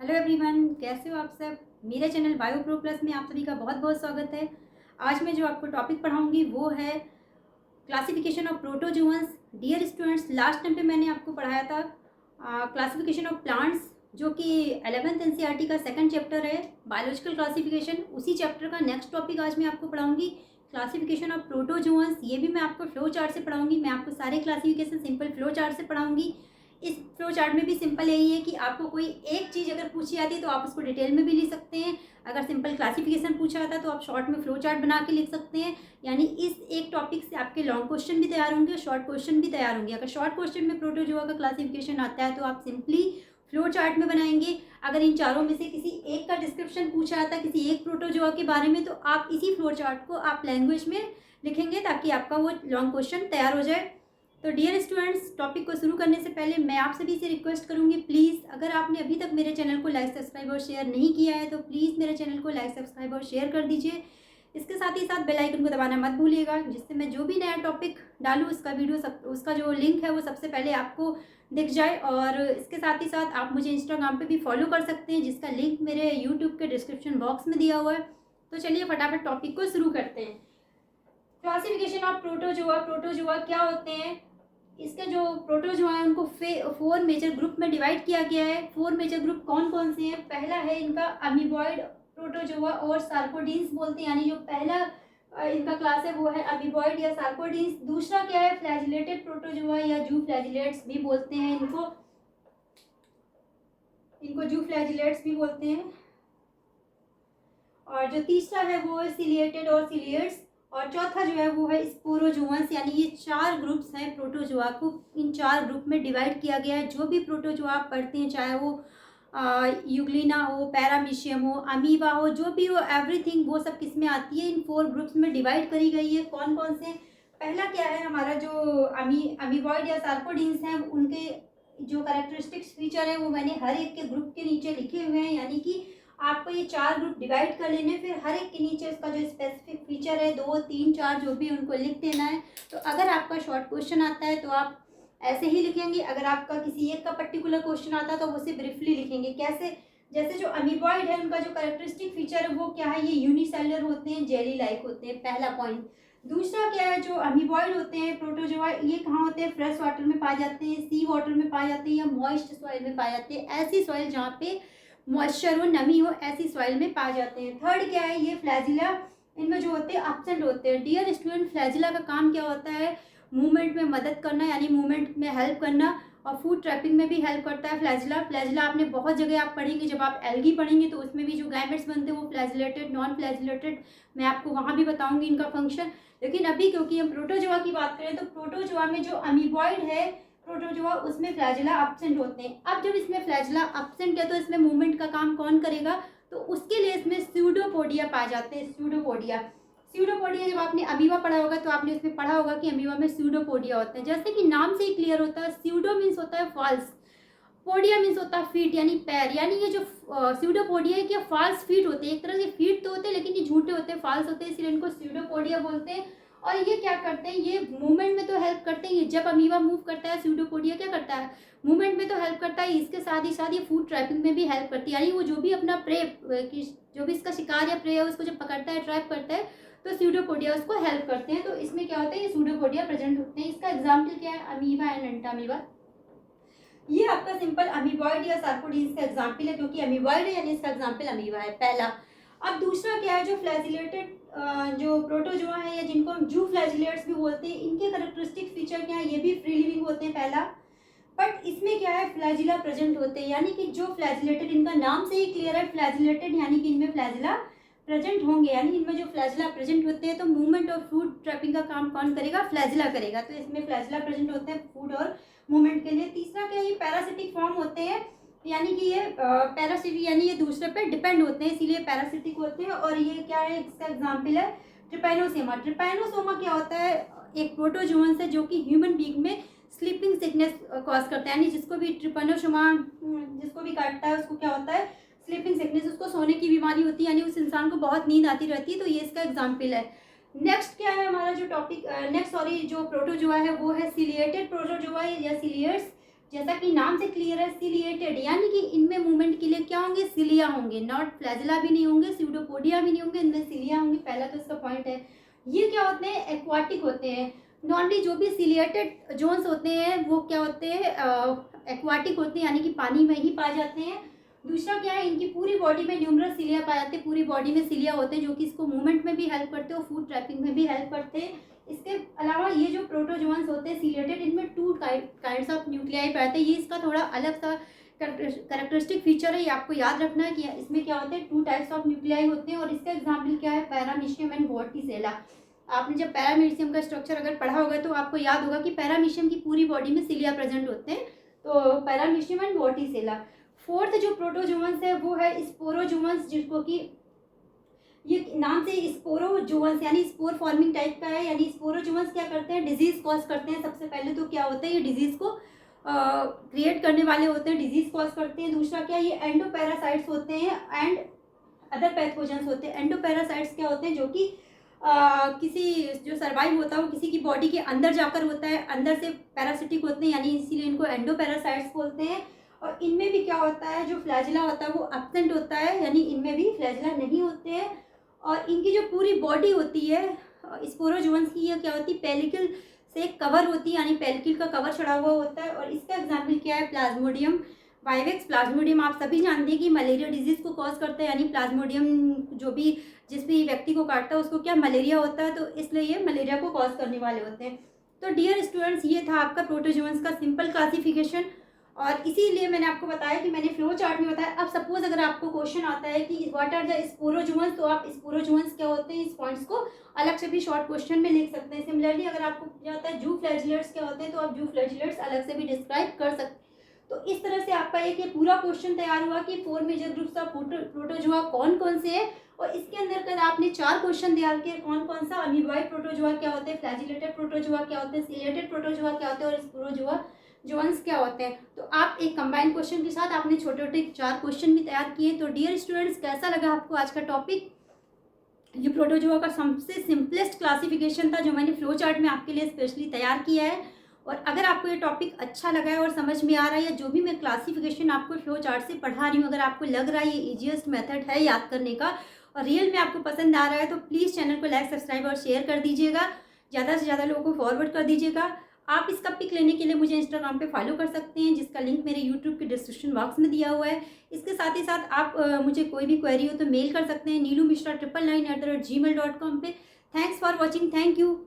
Hello everyone, कैसे हो आप सब। मेरे चैनल बायो प्रो प्लस में आप सभी का बहुत बहुत स्वागत है। आज मैं जो आपको टॉपिक पढ़ाऊंगी वो है classification of protozoans. Dear students, last time पे मैंने आपको पढ़ाया था क्लासिफिकेशन ऑफ प्लांट्स, जो कि 11th एनसीईआरटी का सेकंड चैप्टर है, बायोलॉजिकल क्लासिफिकेशन। उसी चैप्टर का नेक्स्ट टॉपिक आज मैं आपको पढ़ाऊंगी, क्लासिफिकेशन ऑफ प्रोटोजोअन्स। ये भी मैं आपको फ्लो चार्ट से पढ़ाऊंगी। मैं आपको सारे क्लासिफिकेशन सिंपल फ्लो चार्ट से पढ़ाऊंगी। इस फ्लो चार्ट में भी सिंपल यही है कि आपको कोई एक चीज़ अगर पूछी जाती है तो आप उसको डिटेल में भी लिख सकते हैं। अगर सिंपल क्लासिफिकेशन पूछा जाता है तो आप शॉर्ट में फ्लो चार्ट बना के लिख सकते हैं। यानी इस एक टॉपिक से आपके लॉन्ग क्वेश्चन भी तैयार होंगे और शॉर्ट क्वेश्चन भी तैयार होंगे। अगर शॉर्ट क्वेश्चन में प्रोटोजोआ का क्लासिफिकेशन आता है तो आप सिंपली फ्लो चार्ट में बनाएंगे। अगर इन चारों में से किसी एक का डिस्क्रिप्शन पूछा जाता है किसी एक प्रोटोजोआ के बारे में, तो आप इसी फ्लो चार्ट को आप लैंग्वेज में लिखेंगे ताकि आपका वो लॉन्ग क्वेश्चन तैयार हो जाए। तो डियर स्टूडेंट्स, टॉपिक को शुरू करने से पहले मैं आप सभी से रिक्वेस्ट करूंगी, प्लीज़ अगर आपने अभी तक मेरे चैनल को लाइक सब्सक्राइब और शेयर नहीं किया है तो प्लीज़ मेरे चैनल को लाइक सब्सक्राइब और शेयर कर दीजिए। इसके साथ ही साथ बेल आइकन को दबाना मत भूलिएगा, जिससे मैं जो भी नया टॉपिक डालूँ उसका जो लिंक है वो सबसे पहले आपको दिख जाए। और इसके साथ ही साथ आप मुझे इंस्टाग्राम पे भी फॉलो कर सकते हैं, जिसका लिंक मेरे यूट्यूब के डिस्क्रिप्शन बॉक्स में दिया हुआ है। तो चलिए फटाफट टॉपिक को शुरू करते हैं। Classification of protozoa. प्रोटोजोआ क्या होते हैं? इसके जो प्रोटोजोआ है उनको 4 मेजर ग्रुप में डिवाइड किया गया है। 4 मेजर ग्रुप कौन कौन से हैं? पहला है इनका अमीबॉइड प्रोटोजोआ और सार्कोडीन्स बोलते हैं, यानी जो पहला इनका क्लास है वो है अमीबॉइड या सार्कोडीन्स। दूसरा क्या है? फ्लैजिलेटेड प्रोटोजोआ या जू फ्लैजिलेट्स भी बोलते हैं इनको जू फ्लैजिलेट्स भी बोलते हैं। और जो तीसरा है वो है सिलिएटेड और सिलियट्स। और चौथा जो है वो है स्पोरोजोअन्स। यानी ये 4 ग्रुप्स हैं प्रोटोजोआ को, इन 4 ग्रुप में डिवाइड किया गया है। जो भी प्रोटोजोआ आप पढ़ते हैं, चाहे वो यूग्लिना हो, पैरामीशियम हो, अमीबा हो, जो भी हो, एवरीथिंग वो सब किस में आती है? इन 4 ग्रुप्स में डिवाइड करी गई है। कौन कौन से? पहला क्या है हमारा जो अमीबॉइड या सार्कोडीन्स हैं, उनके जो कैरेक्टरिस्टिक्स फीचर है वो मैंने हर एक के ग्रुप के नीचे लिखे हुए हैं। यानी कि आपको ये 4 ग्रुप डिवाइड कर लेने, फिर हर एक के नीचे उसका जो स्पेसिफिक फीचर है 2, 3, 4 जो भी उनको लिख देना है। तो अगर आपका शॉर्ट क्वेश्चन आता है तो आप ऐसे ही लिखेंगे। अगर आपका किसी एक का पर्टिकुलर क्वेश्चन आता है तो उसे ब्रीफली लिखेंगे। कैसे? जैसे जो अमीबॉइड है उनका जो कैरेक्टरिस्टिक फीचर है वो क्या है? ये यूनिसेलुलर होते हैं, जेली लाइक होते हैं, पहला पॉइंट। दूसरा क्या है? जो अमीबॉइड होते हैं प्रोटोजोआ, ये कहाँ होते हैं? फ्रेश वाटर में पाए जाते हैं, सी वाटर में पाए जाते हैं या मॉइस्ट सॉइल में पाए जाते हैं। ऐसी सॉइल जहाँ पे मॉइस्चर हो, नमी हो, ऐसी सॉइल में पाए जाते हैं। थर्ड क्या है? ये फ्लैजिला, इनमें जो होते हैं एब्सेंट होते हैं। डियर स्टूडेंट, फ्लैजिला का काम क्या होता है? मूवमेंट में मदद करना, यानी मूवमेंट में हेल्प करना, और फूड ट्रैपिंग में भी हेल्प करता है फ्लैजिला। फ्लैजिला आपने बहुत जगह आप पढ़ेंगे, जब आप एल्गी पढ़ेंगे तो उसमें भी जो गैमेट्स बनते हैं वो फ्लैजिलेटेड, नॉन फ्लैजिलेटेड, मैं आपको वहाँ भी बताऊंगी इनका फंक्शन। लेकिन अभी क्योंकि हम प्रोटोजोआ की बात करें तो प्रोटोजोआ में जो अमीबॉइड है प्रोटोजोआ, उसमें फ्लैजिला एब्सेंट होते हैं। अब जब इसमें फ्लैजिला एब्सेंट है तो इसमें मूवमेंट का काम कौन करेगा? तो उसके लिए इसमें स्यूडोपोडिया पाए जाते हैं। स्यूडोपोडिया जब आपने अमीबा पढ़ा होगा तो आपने उसमें पढ़ा होगा कि अमीबा में स्यूडोपोडिया होते हैं। जैसे कि नाम से ही क्लियर होता है, स्यूडो मीन्स होता है फॉल्स, पोडिया मीन्स होता है फीट यानी पैर। यानी ये जो स्यूडोपोडिया है क्या फॉल्स फीट होते हैं। एक तरह से फीट तो होते हैं लेकिन ये झूठे होते हैं, फॉल्स होते हैं, इसलिए इनको स्यूडोपोडिया बोलते हैं। और ये क्या करते हैं? ये मूवमेंट में तो हेल्प करते हैं। जब अमीबा मूव करता है, स्यूडोपोडिया क्या करता है? मूवमेंट में तो हेल्प करता है, इसके साथ ही ये फूड ट्रैपिंग में भी हेल्प करती है। यानी वो जो भी अपना प्रे, जो भी इसका शिकार या प्रे है उसको जब पकड़ता है, ट्रैप करता है, तो स्यूडोपोडिया उसको हेल्प करते हैं। तो इसमें क्या होता है? ये स्यूडोपोडिया प्रेजेंट होते हैं। इसका एग्जाम्पल क्या है? Amoeba and Entamoeba. ये आपका सिंपल अमीबॉइड या सार्कोडीन्स का एग्जाम्पल है, क्योंकि अमीबॉइड है यानी इसका एग्जाम्पल अमीबा है, पहला। अब दूसरा क्या है? जो फ्लैजिलेटेड जो प्रोटोजोआ है या जिनको हम जू फ्लैजिलेट्स भी बोलते हैं, इनके कैरेक्टरिस्टिक फीचर क्या है? ये भी फ्री लिविंग होते हैं, पहला। बट इसमें क्या है? फ्लैजिला प्रेजेंट होते हैं। यानी कि जो फ्लैजिलेटेड, इनका नाम से ही क्लियर है फ्लैजिलेटेड, यानी कि इनमें फ्लैजिला प्रेजेंट होंगे। यानी इनमें जो फ्लैजिला प्रेजेंट होते हैं तो मूवमेंट और फूड ट्रैपिंग का काम कौन करेगा? फ्लैजिला करेगा। तो इसमें फ्लैजिला प्रेजेंट होते हैं फूड और मूवमेंट के लिए। तीसरा क्या है? ये पैरासिटिक फॉर्म होते हैं, यानी कि ये पैरासिटिक यानी ये दूसरे पे डिपेंड होते हैं, इसीलिए पैरासिटिक होते हैं। और ये क्या है? इसका एग्जाम्पल है ट्रिपैनोसोमा। ट्रिपैनोसोमा क्या होता है? एक प्रोटोजोअन्स है जो कि ह्यूमन बीइंग में स्लीपिंग सिकनेस कॉज करता है। यानी जिसको भी ट्रिपैनोसोमा जिसको भी काटता है उसको क्या होता है? स्लीपिंग सिकनेस, उसको सोने की बीमारी होती है, यानी उस इंसान को बहुत नींद आती रहती है। तो ये इसका एग्जाम्पल है। नेक्स्ट क्या है हमारा जो टॉपिक, जो प्रोटोजोआ है वो है सिलिएटेड प्रोटोजोआ या सिलियट्स। जैसा कि नाम से क्लियर है, सिलिएटेड, यानी कि इनमें मूवमेंट के लिए क्या क्या होंगे, सिलिया होंगे, नॉट फ्लैजिला भी नहीं होंगे, स्यूडोपोडिया भी नहीं होंगे, इनमें सिलिया होंगे। पहला तो इसका पॉइंट है। ये क्या होते हैं, एक्वाटिक होते हैं। नॉर्मली जो भी सिलिएटेड जोन्स होते हैं वो क्या होते हैं, एक्वाटिक होते हैं, यानी कि पानी में ही पाए जाते हैं। दूसरा क्या है, इनकी पूरी बॉडी में न्यूमरस सिलिया पाए जाते हैं, पूरी बॉडी में सिलिया होते हैं जो कि इसको मूवमेंट में भी हेल्प करते हैं और फूड ट्रैपिंग में भी हेल्प करते हैं। इसके अलावा ये जो प्रोटोजोअन्स होते हैं सिलिएटेड, इनमें 2 काइंड्स ऑफ न्यूक्लियाई पाए जाते हैं। ये इसका थोड़ा अलग सा कैरेक्टरिस्टिक फीचर है, ये आपको याद रखना है कि इसमें क्या होते हैं, 2 टाइप्स ऑफ न्यूक्लियाई होते हैं। और इसका एग्जाम्पल क्या है, पैरामीशियम एंड वॉर्टिसेला। आपने जब पैरामीशियम का स्ट्रक्चर अगर पढ़ा होगा तो आपको याद होगा कि पैरामीशियम की पूरी बॉडी में सिलिया प्रेजेंट होते हैं, तो पैरामीशियम एंड वॉर्टिसेला। फोर्थ जो प्रोटोजोअन्स है वो है स्पोरोजोअन्स, जिसको कि ये नाम से स्पोरोजोअन्स यानी स्पोर फॉर्मिंग टाइप का है। यानी स्पोरोजोअन्स क्या करते हैं, डिजीज कॉज करते हैं। सबसे पहले तो क्या होता है, ये डिजीज को क्रिएट करने वाले होते हैं, डिजीज कॉज करते हैं। दूसरा क्या, ये एंडोपैरासाइट्स होते हैं एंड अदर पैथोजेंस होते हैं। एंडोपैरासाइट्स क्या होते हैं, जो कि किसी जो सर्वाइव होता है वो किसी की बॉडी के अंदर जाकर होता है, अंदर से पैरासिटिक होते हैं, यानी इसीलिए इनको एंडोपैरासाइट्स बोलते हैं। और इनमें भी क्या होता है, जो फ्लैजिला होता है वो एब्सेंट होता है, यानी इनमें भी फ्लैजिला नहीं होते हैं। और इनकी जो पूरी बॉडी होती है स्पोरोजोअन्स की, ये क्या होती है, पेलिकल से कवर होती है, यानी पेलिकल का कवर चढ़ा हुआ होता है। और इसका एग्जाम्पल क्या है, प्लाज्मोडियम वाइवेक्स। प्लाज्मोडियम आप सभी जानते हैं कि मलेरिया डिजीज को कॉज करता है, यानी प्लाज्मोडियम जो भी जिस भी व्यक्ति को काटता है उसको क्या मलेरिया होता है, तो इसलिए ये मलेरिया को कॉज करने वाले होते हैं। तो डियर स्टूडेंट्स, ये था आपका प्रोटोजोअन्स का सिंपल क्लासिफिकेशन। और इसीलिए मैंने आपको बताया कि मैंने फ्लो चार्ट में बताया। अब सपोज अगर आपको क्वेश्चन आता है कि व्हाट आर द स्पोरोजोअन्स, तो आप स्पोरोजोअन्स क्या होते हैं इस पॉइंट्स को अलग से भी शॉर्ट क्वेश्चन में लिख सकते हैं। सिमिलरली अगर आपको पूछा जाता है जू फ्लैजिलेट्स क्या होते हैं, तो आप जू फ्लैजिलेट्स अलग से भी डिस्क्राइब कर सकते हैं। तो इस तरह से आपका एक ये पूरा क्वेश्चन तैयार हुआ कि 4 मेजर ग्रुप्स ऑफ प्रोटोजोआ कौन कौन से हैं। और इसके अंदर कर आपने 4 क्वेश्चन तैयार किए, कौन कौन सा, अमीबॉइड प्रोटोजोआ क्या होते हैं, फ्लैजिलेटेड प्रोटोजोआ क्या होते हैं, सिलिएटेड प्रोटोजोआ क्या होते हैं, और स्पोरोजोआ जोन्स क्या होते हैं। तो आप एक कंबाइंड क्वेश्चन के साथ आपने छोटे छोटे 4 क्वेश्चन भी तैयार किए। तो डियर स्टूडेंट्स, कैसा लगा आपको आज का टॉपिक। ये प्रोटोजोआ का सबसे सिंपलेस्ट क्लासिफिकेशन था जो मैंने फ्लो चार्ट में आपके लिए स्पेशली तैयार किया है। और अगर आपको ये टॉपिक अच्छा लगा है और समझ में आ रहा है, या जो भी मैं क्लासिफिकेशन आपको फ्लो चार्ट से पढ़ा रही हूँ, अगर आपको लग रहा है ये ईजीएस्ट मेथड है याद करने का और रियल में आपको पसंद आ रहा है, तो प्लीज़ चैनल को लाइक, सब्सक्राइब और शेयर कर दीजिएगा, ज़्यादा से ज़्यादा लोगों को फॉरवर्ड कर दीजिएगा। आप इसका पिक लेने के लिए मुझे इंस्टाग्राम पे फॉलो कर सकते हैं, जिसका लिंक मेरे यूट्यूब के डिस्क्रिप्शन बॉक्स में दिया हुआ है। इसके साथ ही साथ आप मुझे कोई भी क्वेरी हो तो मेल कर सकते हैं neelumishra999@gmail.com पे। Thanks for watching, thank you.